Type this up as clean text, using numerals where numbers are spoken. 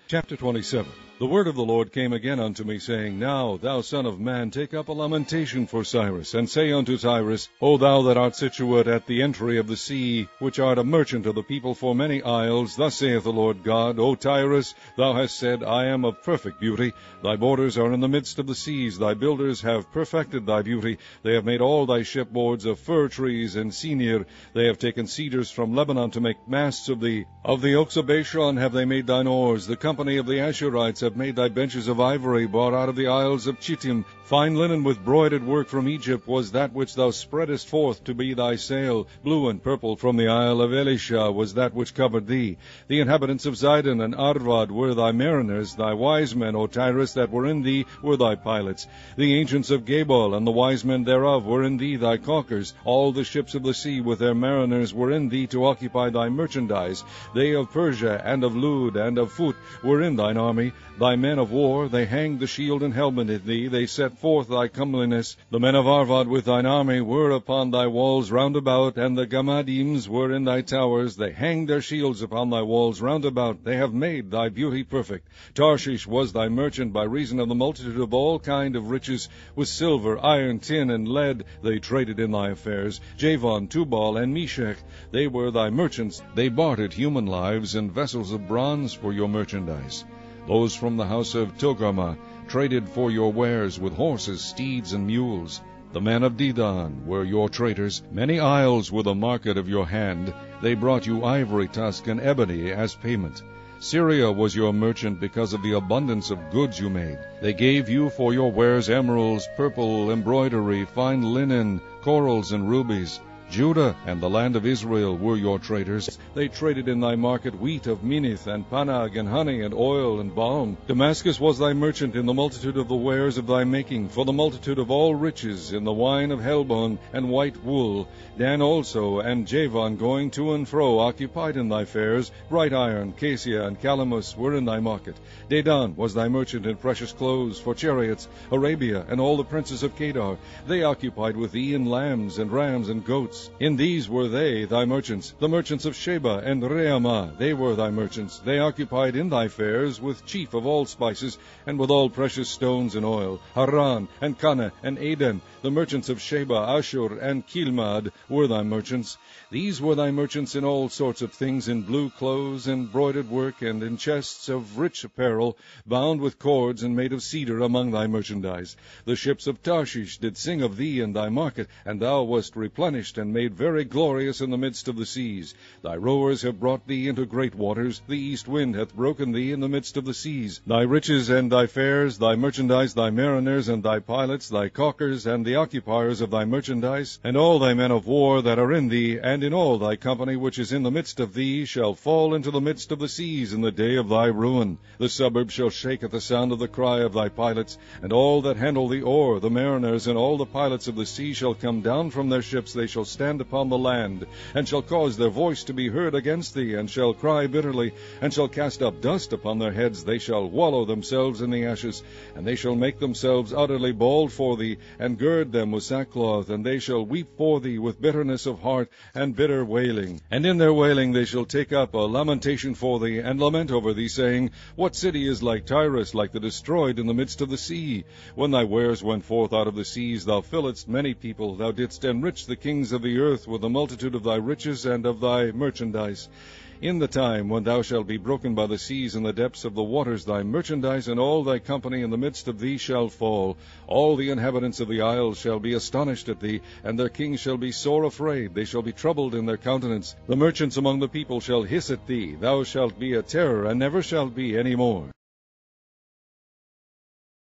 Chapter 27. The word of the Lord came again unto me, saying, Now, thou son of man, take up a lamentation for Cyrus, and say unto Tyrus, O thou that art situate at the entry of the sea, which art a merchant of the people for many isles, thus saith the Lord God, O Tyrus, thou hast said, I am of perfect beauty. Thy borders are in the midst of the seas. Thy builders have perfected thy beauty. They have made all thy shipboards of fir trees and Senir. They have taken cedars from Lebanon to make masts of thee. Of the oaks of Bashan have they made thine oars. The company of the Ashurites have made thy benches of ivory, bought out of the isles of Chittim. Fine linen with broidered work from Egypt was that which thou spreadest forth to be thy sail. Blue and purple from the isle of Elishah was that which covered thee. The inhabitants of Zidon and Arvad were thy mariners. Thy wise men, O Tyrus, that were in thee were thy pilots. The ancients of Gebal and the wise men thereof were in thee thy caulkers. All the ships of the sea with their mariners were in thee to occupy thy merchandise. They of Persia and of Lud and of Phut were in thine army. Thy men of war, they hanged the shield and helmet in thee. They set forth thy comeliness. The men of Arvad with thine army were upon thy walls round about, and the Gamadims were in thy towers. They hanged their shields upon thy walls round about. They have made thy beauty perfect. Tarshish was thy merchant by reason of the multitude of all kind of riches. With silver, iron, tin, and lead they traded in thy affairs. Javan, Tubal, and Meshech, they were thy merchants. They bartered human lives and vessels of bronze for your merchandise. Those from the house of Togarmah traded for your wares with horses, steeds, and mules. The men of Dedan were your traders. Many isles were the market of your hand. They brought you ivory tusk and ebony as payment. Syria was your merchant because of the abundance of goods you made. They gave you for your wares emeralds, purple, embroidery, fine linen, corals, and rubies. Judah and the land of Israel were your traders. They traded in thy market wheat of Minnith, and Panag, and honey, and oil, and balm. Damascus was thy merchant in the multitude of the wares of thy making, for the multitude of all riches, in the wine of Helbon, and white wool. Dan also, and Javan, going to and fro, occupied in thy fairs. Bright iron, cassia, and calamus were in thy market. Dedan was thy merchant in precious clothes, for chariots. Arabia, and all the princes of Kedar, they occupied with thee in lambs, and rams, and goats. In these were they thy merchants. The merchants of Sheba and Reamah, they were thy merchants. They occupied in thy fairs with chief of all spices, and with all precious stones and oil. Haran, and Canah, and Aden, the merchants of Sheba, Ashur, and Kilmad, were thy merchants. These were thy merchants in all sorts of things, in blue clothes, and broidered work, and in chests of rich apparel, bound with cords, and made of cedar among thy merchandise. The ships of Tarshish did sing of thee in thy market, and thou wast replenished, and made very glorious in the midst of the seas. Thy rowers have brought thee into great waters. The east wind hath broken thee in the midst of the seas. Thy riches and thy fairs, thy merchandise, thy mariners, and thy pilots, thy caulkers, and the occupiers of thy merchandise, and all thy men of war that are in thee, and in all thy company which is in the midst of thee, shall fall into the midst of the seas in the day of thy ruin. The suburbs shall shake at the sound of the cry of thy pilots, and all that handle the oar, the mariners, and all the pilots of the sea shall come down from their ships. They shall stand upon the land, and shall cause their voice to be heard against thee, and shall cry bitterly, and shall cast up dust upon their heads. They shall wallow themselves in the ashes, and they shall make themselves utterly bald for thee, and gird them with sackcloth, and they shall weep for thee with bitterness of heart and bitter wailing. And in their wailing they shall take up a lamentation for thee, and lament over thee, saying, What city is like Tyrus, like the destroyed in the midst of the sea? When thy wares went forth out of the seas, thou filledst many people. Thou didst enrich the kings of the earth with the multitude of thy riches and of thy merchandise. In the time when thou shalt be broken by the seas in the depths of the waters, thy merchandise and all thy company in the midst of thee shall fall. All the inhabitants of the isles shall be astonished at thee, and their kings shall be sore afraid. They shall be troubled in their countenance. The merchants among the people shall hiss at thee. Thou shalt be a terror, and never shalt be any more.